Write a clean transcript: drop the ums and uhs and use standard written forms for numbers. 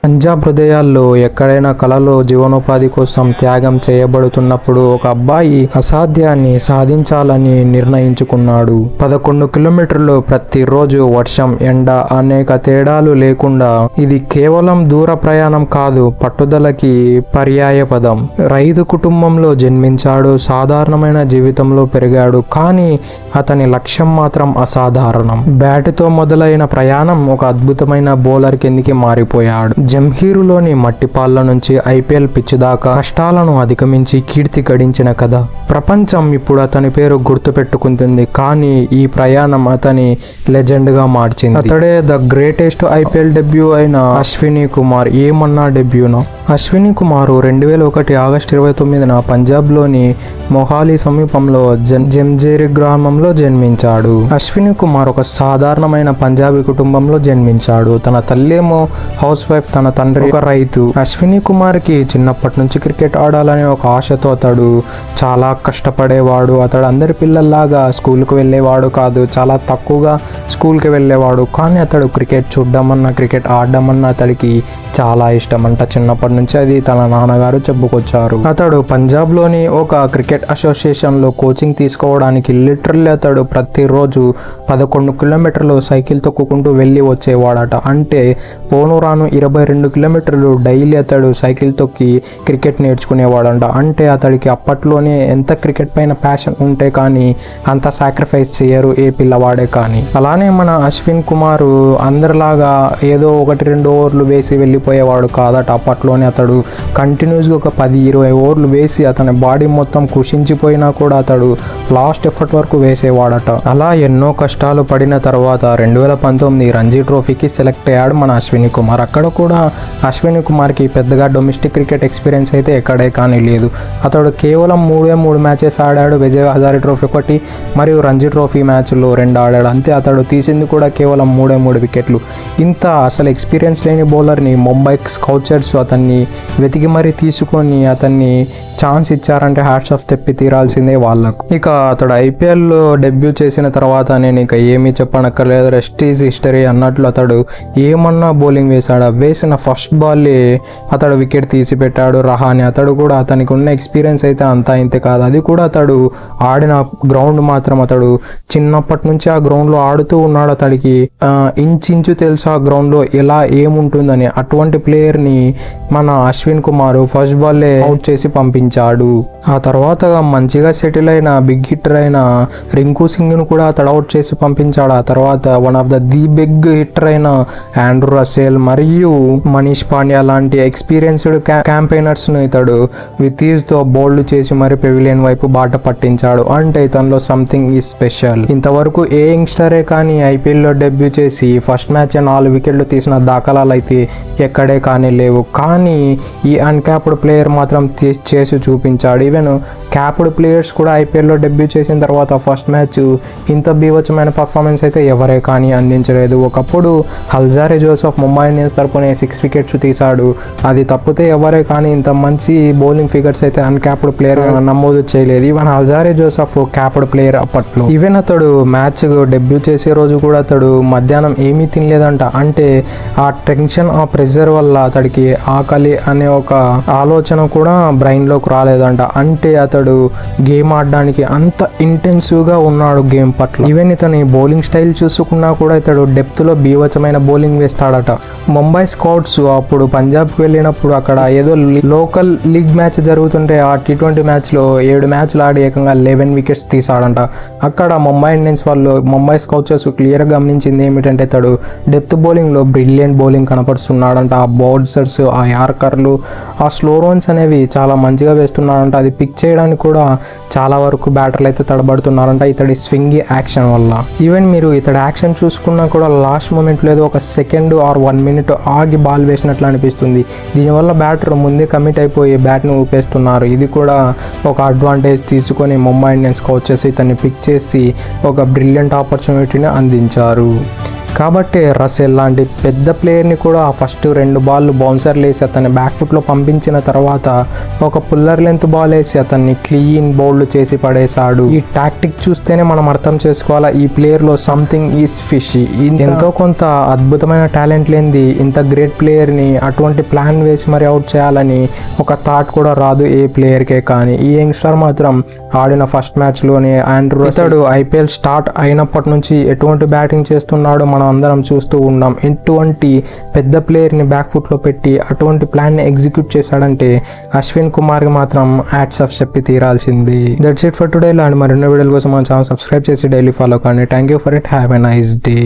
పంజాబ్ హృదయాల్లో ఎక్కడైనా కళలో జీవనోపాధి కోసం త్యాగం చేయబడుతున్నప్పుడు ఒక అబ్బాయి అసాధ్యాన్ని సాధించాలని నిర్ణయించుకున్నాడు. 11 కిలోమీటర్లు ప్రతిరోజు వర్షం, ఎండ అనేక తేడాలు లేకుండా. ఇది కేవలం దూర ప్రయాణం కాదు, పట్టుదలకి పర్యాయ పదం. రైతు కుటుంబంలో జన్మించాడు, సాధారణమైన జీవితంలో పెరిగాడు, కానీ అతని లక్ష్యం మాత్రం అసాధారణం. బ్యాటుతో మొదలైన ప్రయాణం ఒక అద్భుతమైన బౌలర్ కిందికి మారిపోయాడు. జంహీరులోని మట్టిపాళ్ల నుంచి ఐపీఎల్ పిచ్ దాకా కష్టాలను అధిగమించి కీర్తి గడించిన కథ. ప్రపంచం ఇప్పుడు అతని పేరు గుర్తు పెట్టుకుంటుంది, కానీ ఈ ప్రయాణం అతని లెజెండ్ గా మార్చింది. అతడే ద గ్రేటెస్ట్ ఐపీఎల్ డెబ్యూ అయిన అశ్విని కుమార్. ఏమన్నా డెబ్యూనా? అశ్విని కుమార్ 2001 ఆగస్టు 29న పంజాబ్లోని మొహాలీ సమీపంలో జంజేరి గ్రామంలో జన్మించాడు. అశ్విని కుమార్ ఒక సాధారణమైన పంజాబీ కుటుంబంలో జన్మించాడు. తన తల్లేమో హౌస్ వైఫ్, తన తండ్రి ఒక రైతు. అశ్విని కుమార్ కి చిన్నప్పటి నుంచి క్రికెట్ ఆడాలనే ఒక ఆశతో అతడు చాలా కష్టపడేవాడు. అతడు అందరి పిల్లల్లాగా స్కూల్కి వెళ్ళేవాడు కాదు, చాలా తక్కువగా స్కూల్కి వెళ్ళేవాడు. కానీ అతడు క్రికెట్ చూడడం అన్నా, క్రికెట్ ఆడడం అన్నా అతడికి చాలా ఇష్టం అంట. చిన్నప్పటి నుంచి అది తన నాన్నగారు చెప్పుకొచ్చారు. అతడు పంజాబ్లోని ఒక క్రికెట్ అసోసియేషన్లో కోచింగ్ తీసుకోవడానికి లిటరల్లీ అతడు ప్రతిరోజు 11 కిలోమీటర్లు సైకిల్ తొక్కుకుంటూ వెళ్ళి వచ్చేవాడట. అంటే పోను రాను 22 కిలోమీటర్లు డైలీ అతడు సైకిల్ తొక్కి క్రికెట్ నేర్చుకునేవాడంట. అంటే అతడికి అప్పట్లోనే ఎంత క్రికెట్ పైన ప్యాషన్ ఉంటే కానీ అంత సాక్రిఫైస్ చేయరు ఏ పిల్లవాడే కానీ. అలానే మన అశ్విన్ కుమార్ అందరిలాగా ఏదో 1-2 ఓవర్లు వేసి వెళ్ళిపోయేవాడు కాదట. అప్పట్లోనే అతడు కంటిన్యూస్గా ఒక 10-20 ఓవర్లు వేసి అతని బాడీ మొత్తం కుషించిపోయినా కూడా అతడు లాస్ట్ ఎఫర్ట్ వరకు వేసేవాడట. అలా ఎన్నో కష్టాలు పడిన తర్వాత 2019 రంజీ ట్రోఫీకి సెలెక్ట్ అయ్యాడు మన అశ్విని కుమార్. అక్కడ కూడా అశ్విని కుమార్కి పెద్దగా డొమెస్టిక్ క్రికెట్ ఎక్స్పీరియన్స్ అయితే ఎక్కడే కానీ లేదు. అతడు కేవలం 3 మ్యాచెస్ ఆడాడు. విజయ్ హజారే ట్రోఫీ 1 మరియు రంజీ ట్రోఫీ మ్యాచ్లో 2 ఆడాడు. అంతే. అతడు తీసింది కూడా కేవలం 3 వికెట్లు. ఇంత అసలు ఎక్స్పీరియన్స్ లేని బౌలర్ని ముంబై స్కౌచర్స్ అతన్ని వెతికి మరీ తీసుకొని అతన్ని ఛాన్స్ ఇచ్చారంటే హ్యాట్స్ ఆఫ్ తెప్పి తీరాల్సిందే వాళ్ళకు. ఇక అతడు ఐపీఎల్లో డెబ్యూ చేసిన తర్వాత నేను ఇక ఏమీ చెప్పనక్కర్లేదు, రెస్ట్ ఈజ్ హిస్టరీ అన్నట్లు అతడు ఏమన్నా బౌలింగ్ వేశాడు. వేసిన ఫస్ట్ బాల్లే అతడు వికెట్ తీసి పెట్టాడు రహానే. అతడు కూడా అతనికి ఉన్న ఎక్స్పీరియన్స్ అయితే అంతా ఇంతే కాదు. అది కూడా అతడు ఆడిన గ్రౌండ్ మాత్రం అతడు చిన్నప్పటి నుంచి ఆ గ్రౌండ్లో ఆడుతూ ఉన్నాడు. అతడికి ఇంచు తెలుసు ఆ గ్రౌండ్లో ఎలా ఏముంటుందని. అటువంటి ప్లేయర్ని మన అశ్విన్ కుమార్ ఫస్ట్ బాల్లే అవుట్ చేసి పంపించాడు. ఆ తర్వాత మంచిగా సెటిల్ అయిన బిగ్ హిట్టర్ అయిన రింకు సింగ్ను కూడా అతడు అవుట్ చేసి పంపించాడు. ఆ తర్వాత one of the big hitter అయిన ఆండ్రూ రసెల్ మరియు మనీష్ పాండ్యా లాంటి ఎక్స్పీరియన్స్డ్ క్యాంపెయినర్స్ ను ఇతడు విత్ ఈజ్ తో బౌల్డ్ చేసి మరి పెవిలియన్ వైపు బాట పట్టించాడు. అంటే ఇతనిలో సంథింగ్ ఈజ్ స్పెషల్. ఇంతవరకు ఏ యంగ్స్టరే కానీ ఐపీఎల్లో డెబ్యూ చేసి ఫస్ట్ మ్యాచ్ 4 వికెట్లు తీసిన దాఖలాలు అయితే ఎక్కడే కానీ లేవు. కానీ ఈ అన్క్యాప్డ్ ప్లేయర్ మాత్రం చేసి చూపించాడు. ఈవెన్ క్యాప్డ్ ప్లేయర్స్ కూడా ఐపీఎల్లో డెబ్యూ చేసిన తర్వాత ఫస్ట్ మ్యాచ్ ఇంత బీభత్సమైన పర్ఫార్మెన్స్ అయితే ఎవరే కానీ అందించలేదు. ఒకప్పుడు హల్జారే జోసెఫ్ ముంబై ఇండియన్స్ తరపున 6 వికెట్స్ తీశాడు. అది తప్పితే ఎవరే కానీ ఇంత మంచి బౌలింగ్ ఫిగర్స్ అయితే అన్క్యాప్డ్ ప్లేయర్ నమోదు చేయలేదు. ఈవెన్ హల్జారే జోసెఫ్ క్యాప్డ్ ప్లేయర్ అప్పట్లో. ఈవెన్ అతడు మ్యాచ్ డెబ్యూ చేసే రోజు కూడా అతడు మధ్యాహ్నం ఏమీ తినలేదంట. అంటే ఆ టెన్షన్, ఆ ప్రెషర్ వల్ల అతడికి ఆకలి అనే ఒక ఆలోచన కూడా బ్రెయిన్ లోకి రాలేదంట. అంటే అతడు గేమ్ ఆడడానికి అంత ఇంటెన్సివ్ గా ఉన్నాడు గేమ్ పట్ల. ఈవెన్ ఇతని బౌలింగ్ స్టైల్ చూసుకున్నా కూడా ఇతడు డెప్త్ లో బీభత్సమైన బౌలింగ్ వేస్తాడట. ముంబై స్కౌట్స్ అప్పుడు పంజాబ్ కి వెళ్ళినప్పుడు అక్కడ ఏదో లోకల్ లీగ్ మ్యాచ్ జరుగుతుంటే ఆ T20 మ్యాచ్ లో 7 మ్యాచ్లు ఆడి ఏకంగా 11 వికెట్స్ తీసాడంట. అక్కడ ముంబై ఇండియన్స్ వాళ్ళు, ముంబై స్కౌచర్స్ క్లియర్ గా గమనించింది ఏమిటంటే ఇతడు డెప్త్ బౌలింగ్ లో బ్రిలియంట్ బౌలింగ్ కనపడుతున్నాడంట. ఆ బౌన్సర్స్, ఆ యార్కర్లు, ఆ స్లో రన్స్ అనేవి చాలా మంచిగా వేస్తున్నాడంట. అది పిక్ చేయడానికి కూడా చాలా వరకు బ్యాటర్లు అయితే తడబడుతున్నారంట ఇతడి స్వింగి యాక్షన్ వల్ల. ఈవెన్ మీరు ఇతడి యాక్షన్ చూసుకున్నా కూడా లాస్ట్ మూమెంట్ లేదు, ఒక సెకండ్ ఆర్ 1 మినిట్ ఆగి బాల్ వేసినట్లు అనిపిస్తుంది. దీనివల్ల బ్యాటర్ ముందే కమిట్ అయిపోయి బ్యాట్ను ఊపేస్తున్నారు. ఇది కూడా ఒక అడ్వాంటేజ్ తీసుకొని ముంబై ఇండియన్స్ కోచెస్ ఇతన్ని పిక్ చేసి ఒక బ్రిలియంట్ ఆపర్చునిటీని అందించారు. కాబట్టి రసెల్ లాంటి పెద్ద ప్లేయర్ని కూడా ఫస్ట్ 2 బాల్ బౌన్సర్లు వేసి అతన్ని బ్యాక్ ఫుట్లో పంపించిన తర్వాత ఒక పుల్లర్ లెంత్ బాల్ వేసి అతన్ని క్లీన్ బౌల్డ్ చేసి పడేశాడు. ఈ టాక్టిక్ చూస్తేనే మనం అర్థం చేసుకోవాలా ఈ ప్లేయర్లో సంథింగ్ ఈస్ ఫిషీ. ఎంతో కొంత అద్భుతమైన టాలెంట్ లేనిది ఇంత గ్రేట్ ప్లేయర్ని అటువంటి ప్లాన్ వేసి మరి అవుట్ చేయాలని ఒక థాట్ కూడా రాదు ఏ ప్లేయర్కే. కానీ ఈ యంగ్స్టర్ మాత్రం ఆడిన ఫస్ట్ మ్యాచ్లోనే ఆండ్రూ రసెల్ ఐపీఎల్ స్టార్ట్ అయినప్పటి నుంచి ఎటువంటి బ్యాటింగ్ చేస్తున్నాడో మనం అందరం చూస్తూ ఉన్నాం. ఎటువంటి పెద్ద ప్లేయర్ని బ్యాక్ ఫుట్లో పెట్టి అటువంటి ప్లాన్ని ఎగ్జిక్యూట్ చేశాడంటే అశ్విన్ కుమార్కి మాత్రం హ్యాట్స్ ఆఫ్ చెప్పి తీరాల్సింది. That's it for today. ఇలాంటి మరిన్ని వీడియోల కోసం మన ఛానల్ సబ్స్క్రైబ్ చేసి డైలీ ఫాలో కానీ. Thank you for it. Have a nice day.